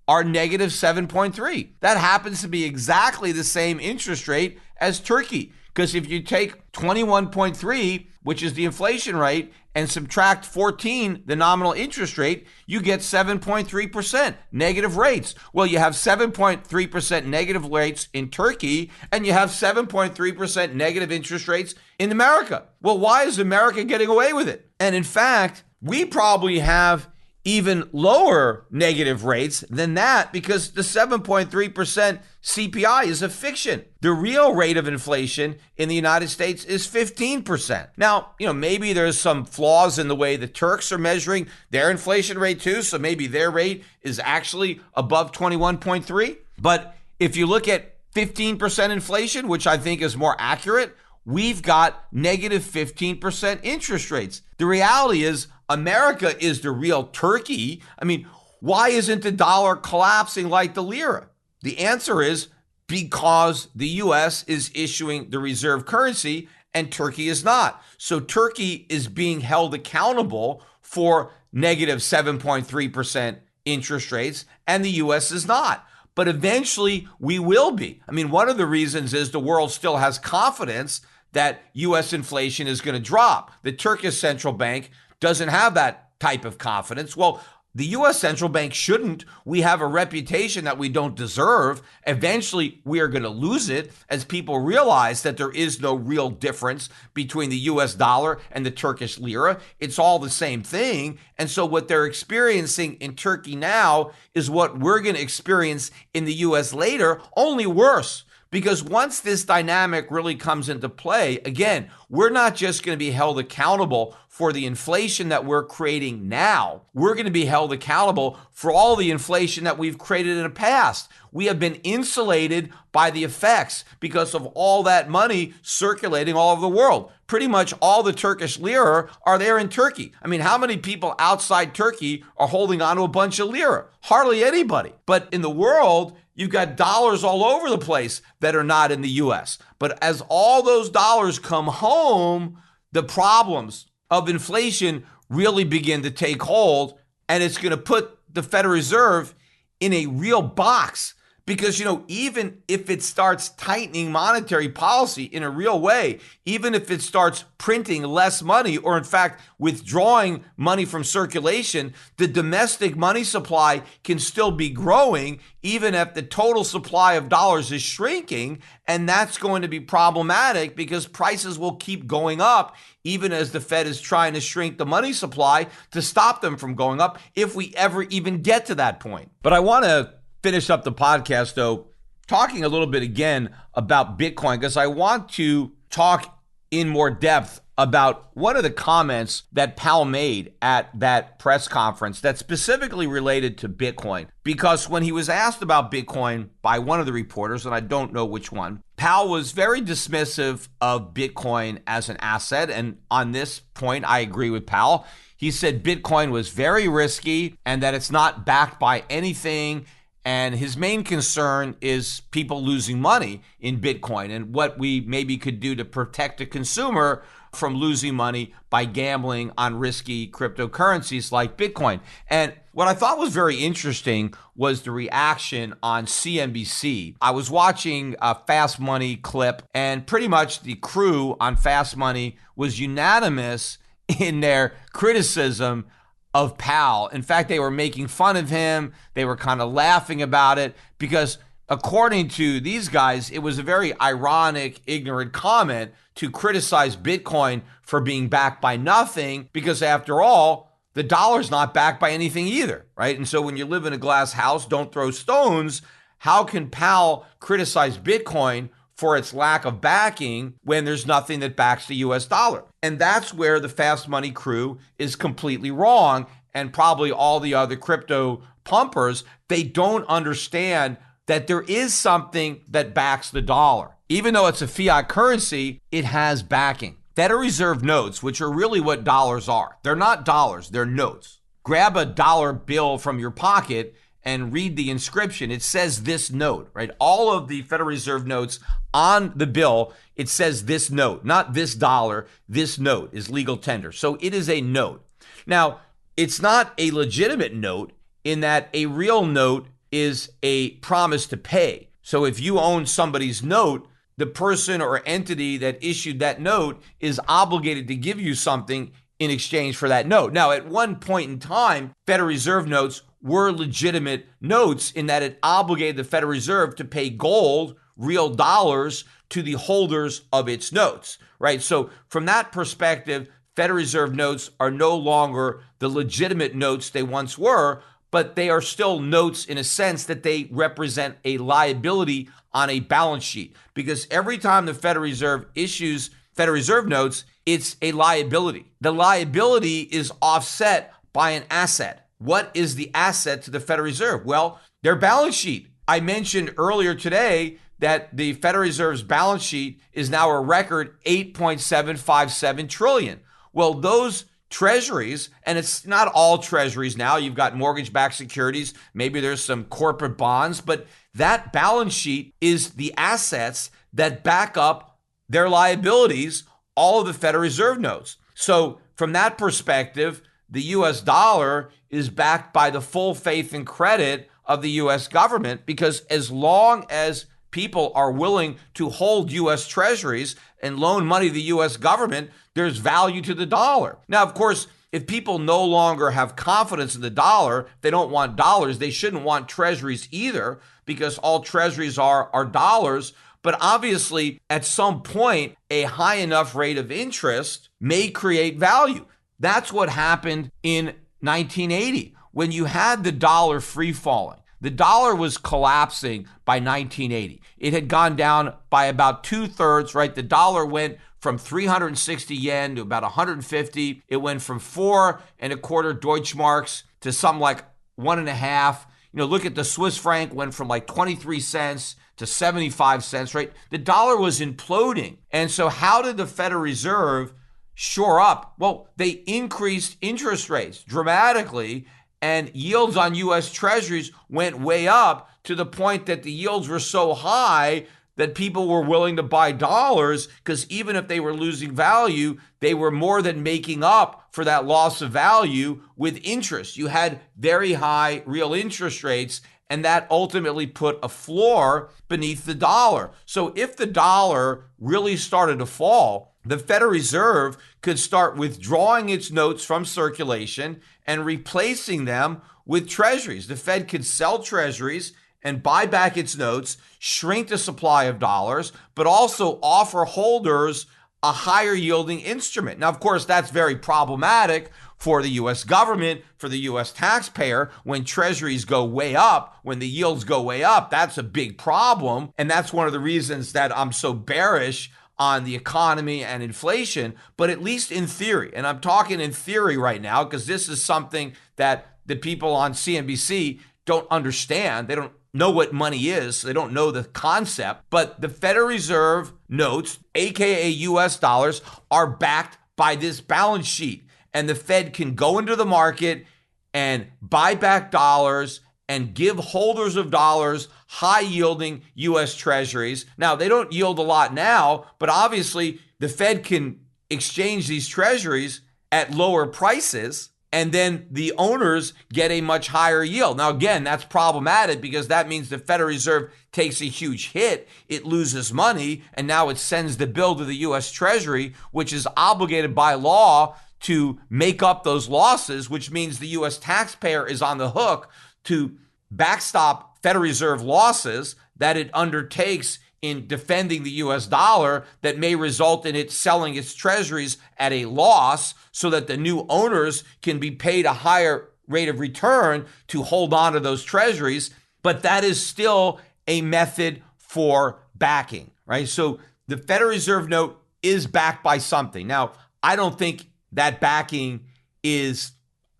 are negative 7.3. That happens to be exactly the same interest rate as Turkey. Because if you take 21.3, which is the inflation rate, and subtract 14, the nominal interest rate, you get 7.3% negative rates. Well, you have 7.3% negative rates in Turkey, and you have 7.3% negative interest rates in America. Well, why is America getting away with it? And in fact, we probably have even lower negative rates than that because the 7.3% CPI is a fiction. The real rate of inflation in the United States is 15%. Now, maybe there's some flaws in the way the Turks are measuring their inflation rate too, so maybe their rate is actually above 21.3. But if you look at 15% inflation, which I think is more accurate, we've got negative 15% interest rates. The reality is America is the real Turkey. I mean, why isn't the dollar collapsing like the lira? The answer is because the U.S. is issuing the reserve currency and Turkey is not. So Turkey is being held accountable for negative 7.3% interest rates and the U.S. is not. But eventually we will be. I mean, one of the reasons is the world still has confidence that U.S. inflation is going to drop. The Turkish central bank doesn't have that type of confidence. Well, the U.S. central bank shouldn't. We have a reputation that we don't deserve. Eventually, we are going to lose it as people realize that there is no real difference between the U.S. dollar and the Turkish lira. It's all the same thing. And so what they're experiencing in Turkey now is what we're going to experience in the U.S. later, only worse. Because once this dynamic really comes into play, again, we're not just going to be held accountable for the inflation that we're creating now. We're going to be held accountable for all the inflation that we've created in the past. We have been insulated by the effects because of all that money circulating all over the world. Pretty much all the Turkish lira are there in Turkey. I mean, how many people outside Turkey are holding on to a bunch of lira? Hardly anybody. But in the world, you've got dollars all over the place that are not in the U.S. But as all those dollars come home, the problems of inflation really begin to take hold, and it's going to put the Federal Reserve in a real box. Because, even if it starts tightening monetary policy in a real way, even if it starts printing less money or, in fact, withdrawing money from circulation, the domestic money supply can still be growing, even if the total supply of dollars is shrinking. And that's going to be problematic because prices will keep going up, even as the Fed is trying to shrink the money supply to stop them from going up, if we ever even get to that point. But I want to finish up the podcast, though, talking a little bit again about Bitcoin, because I want to talk in more depth about one of the comments that Powell made at that press conference that specifically related to Bitcoin. Because when he was asked about Bitcoin by one of the reporters, and I don't know which one, Powell was very dismissive of Bitcoin as an asset. And on this point, I agree with Powell. He said Bitcoin was very risky and that it's not backed by anything. And his main concern is people losing money in Bitcoin and what we maybe could do to protect the consumer from losing money by gambling on risky cryptocurrencies like Bitcoin. And what I thought was very interesting was the reaction on CNBC. I was watching a Fast Money clip, and pretty much the crew on Fast Money was unanimous in their criticism of Powell. In fact, they were making fun of him. They were kind of laughing about it because, according to these guys, it was a very ironic, ignorant comment to criticize Bitcoin for being backed by nothing because, after all, the dollar's not backed by anything either, right? And so when you live in a glass house, don't throw stones. How can Powell criticize Bitcoin for its lack of backing when there's nothing that backs the US dollar? And that's where the Fast Money crew is completely wrong. And probably all the other crypto pumpers, they don't understand that there is something that backs the dollar. Even though it's a fiat currency, it has backing. Federal Reserve notes, which are really what dollars are. They're not dollars, they're notes. Grab a dollar bill from your pocket and read the inscription. It says this note, right? All of the Federal Reserve notes on the bill, it says this note, not this dollar. This note is legal tender. So it is a note. Now, it's not a legitimate note in that a real note is a promise to pay. So if you own somebody's note, the person or entity that issued that note is obligated to give you something in exchange for that note. Now, at one point in time, Federal Reserve notes were legitimate notes in that it obligated the Federal Reserve to pay gold, real dollars, to the holders of its notes, right? So from that perspective, Federal Reserve notes are no longer the legitimate notes they once were, but they are still notes in a sense that they represent a liability on a balance sheet. Because every time the Federal Reserve issues Federal Reserve notes, it's a liability. The liability is offset by an asset. What is the asset to the Federal Reserve? Well, their balance sheet. I mentioned earlier today that the Federal Reserve's balance sheet is now a record $8.757 trillion. Well, those treasuries, and it's not all treasuries now, you've got mortgage-backed securities, maybe there's some corporate bonds, but that balance sheet is the assets that back up their liabilities, all of the Federal Reserve notes. So from that perspective, the US dollar is backed by the full faith and credit of the US government, because as long as people are willing to hold US treasuries and loan money to the US government, there's value to the dollar. Now, of course, if people no longer have confidence in the dollar, they don't want dollars, they shouldn't want treasuries either, because all treasuries are dollars. But obviously, at some point, a high enough rate of interest may create value. That's what happened in 1980 when you had the dollar free falling. The dollar was collapsing by 1980. It had gone down by about 2/3, right? The dollar went from 360 yen to about 150. It went from 4.25 Deutschmarks to something like 1.5. Look at the Swiss franc, went from like 23 cents to 75 cents, right? The dollar was imploding. And so how did the Federal Reserve shore up? Well, they increased interest rates dramatically, and yields on U.S. treasuries went way up to the point that the yields were so high that people were willing to buy dollars, because even if they were losing value, they were more than making up for that loss of value with interest. You had very high real interest rates, and that ultimately put a floor beneath the dollar. So if the dollar really started to fall, the Federal Reserve could start withdrawing its notes from circulation and replacing them with treasuries. The Fed could sell treasuries and buy back its notes, shrink the supply of dollars, but also offer holders a higher yielding instrument. Now, of course, that's very problematic for the U.S. government, for the U.S. taxpayer. When treasuries go way up, when the yields go way up, that's a big problem. And that's one of the reasons that I'm so bearish on the economy and inflation. But at least in theory, and I'm talking in theory right now, because this is something that the people on CNBC don't understand. They don't know what money is. So they don't know the concept. But the Federal Reserve notes, aka US dollars, are backed by this balance sheet. And the Fed can go into the market and buy back dollars and give holders of dollars high yielding US treasuries. Now, they don't yield a lot now, but obviously the Fed can exchange these treasuries at lower prices, and then the owners get a much higher yield. Now, again, that's problematic, because that means the Federal Reserve takes a huge hit, it loses money, and now it sends the bill to the US Treasury, which is obligated by law to make up those losses, which means the US taxpayer is on the hook to backstop Federal Reserve losses that it undertakes in defending the US dollar, that may result in it selling its treasuries at a loss so that the new owners can be paid a higher rate of return to hold on to those treasuries. But that is still a method for backing, right? So the Federal Reserve note is backed by something. Now, I don't think that backing is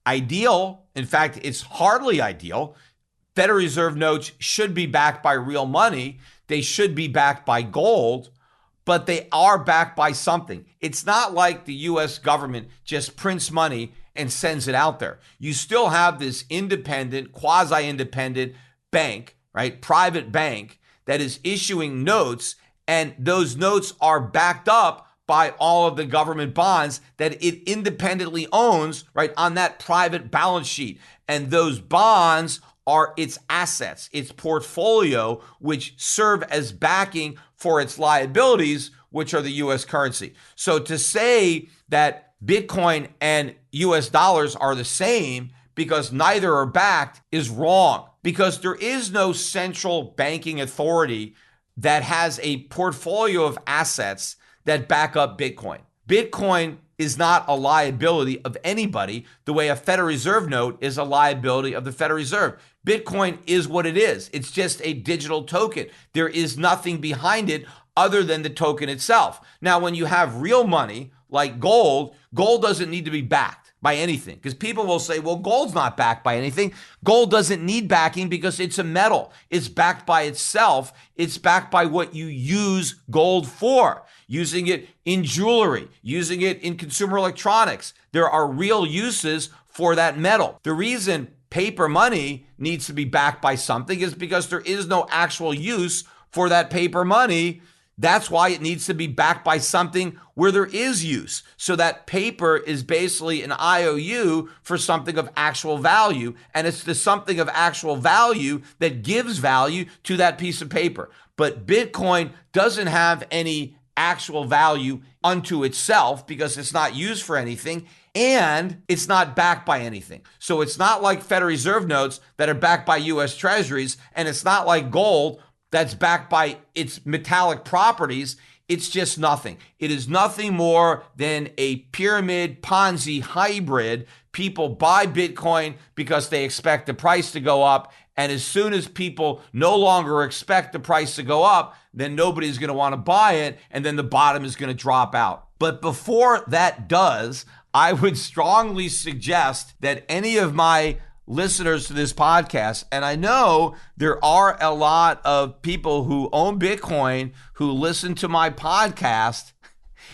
ideal. In fact, it's hardly ideal. Federal Reserve notes should be backed by real money. They should be backed by gold, but they are backed by something. It's not like the US government just prints money and sends it out there. You still have this independent, quasi-independent bank, right? Private bank that is issuing notes, and those notes are backed up by all of the government bonds that it independently owns, right, on that private balance sheet. And those bonds are its assets, its portfolio, which serve as backing for its liabilities, which are the US currency. So to say that Bitcoin and US dollars are the same because neither are backed is wrong, because there is no central banking authority that has a portfolio of assets that back up Bitcoin. Bitcoin is not a liability of anybody the way a Federal Reserve note is a liability of the Federal Reserve. Bitcoin is what it is. It's just a digital token. There is nothing behind it other than the token itself. Now, when you have real money like gold, gold doesn't need to be backed by anything, because people will say, well, gold's not backed by anything. Gold doesn't need backing because it's a metal. It's backed by itself. It's backed by what you use gold for, using it in jewelry, using it in consumer electronics. There are real uses for that metal. The reason paper money needs to be backed by something is because there is no actual use for that paper money. That's why it needs to be backed by something where there is use. So that paper is basically an IOU for something of actual value. And it's the something of actual value that gives value to that piece of paper. But Bitcoin doesn't have any actual value unto itself because it's not used for anything and it's not backed by anything. So it's not like Federal Reserve notes that are backed by US Treasuries, and it's not like gold that's backed by its metallic properties. It's just nothing. It is nothing more than a pyramid Ponzi hybrid. People buy Bitcoin because they expect the price to go up. And as soon as people no longer expect the price to go up, then nobody's going to want to buy it. And then the bottom is going to drop out. But before that does, I would strongly suggest that any of my listeners to this podcast, and I know there are a lot of people who own Bitcoin who listen to my podcast,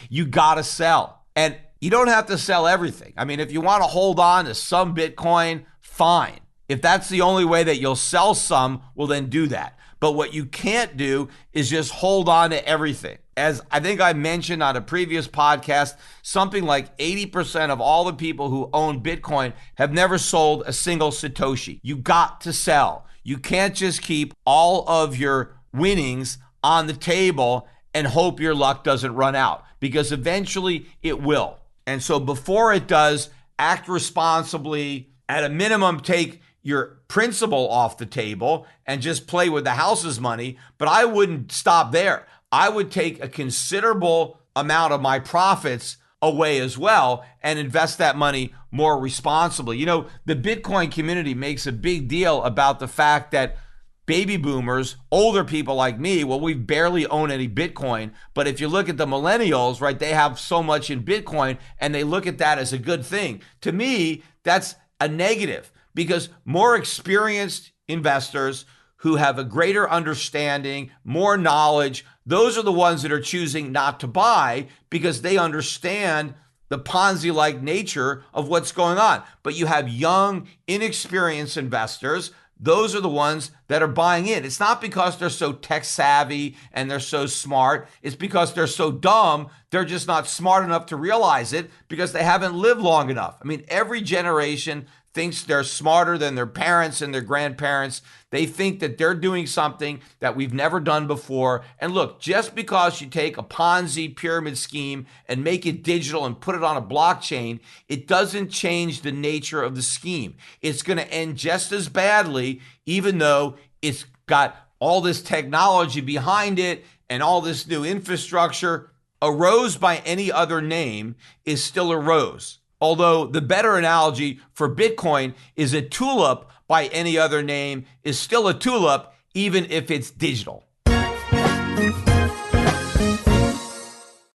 you got to sell. And you don't have to sell everything. I mean, if you want to hold on to some Bitcoin, fine. If that's the only way that you'll sell some, well, then do that. But what you can't do is just hold on to everything. As I think I mentioned on a previous podcast, something like 80% of all the people who own Bitcoin have never sold a single Satoshi. You got to sell. You can't just keep all of your winnings on the table and hope your luck doesn't run out, because eventually it will. And so before it does, act responsibly. At a minimum, take your principal off the table and just play with the house's money. But I wouldn't stop there. I would take a considerable amount of my profits away as well and invest that money more responsibly. You know, the Bitcoin community makes a big deal about the fact that baby boomers, older people like me, well, we barely own any Bitcoin. But if you look at the millennials, right, they have so much in Bitcoin and they look at that as a good thing. To me, that's a negative, because more experienced investors who have a greater understanding, more knowledge, those are the ones that are choosing not to buy because they understand the Ponzi-like nature of what's going on. But you have young, inexperienced investors. Those are the ones that are buying in. It's not because they're so tech savvy and they're so smart. It's because they're so dumb. They're just not smart enough to realize it because they haven't lived long enough. I mean, every generation thinks they're smarter than their parents and their grandparents. They think that they're doing something that we've never done before. And look, just because you take a Ponzi pyramid scheme and make it digital and put it on a blockchain, it doesn't change the nature of the scheme. It's going to end just as badly, even though it's got all this technology behind it and all this new infrastructure. A rose by any other name is still a rose. Although the better analogy for Bitcoin is a tulip by any other name is still a tulip, even if it's digital.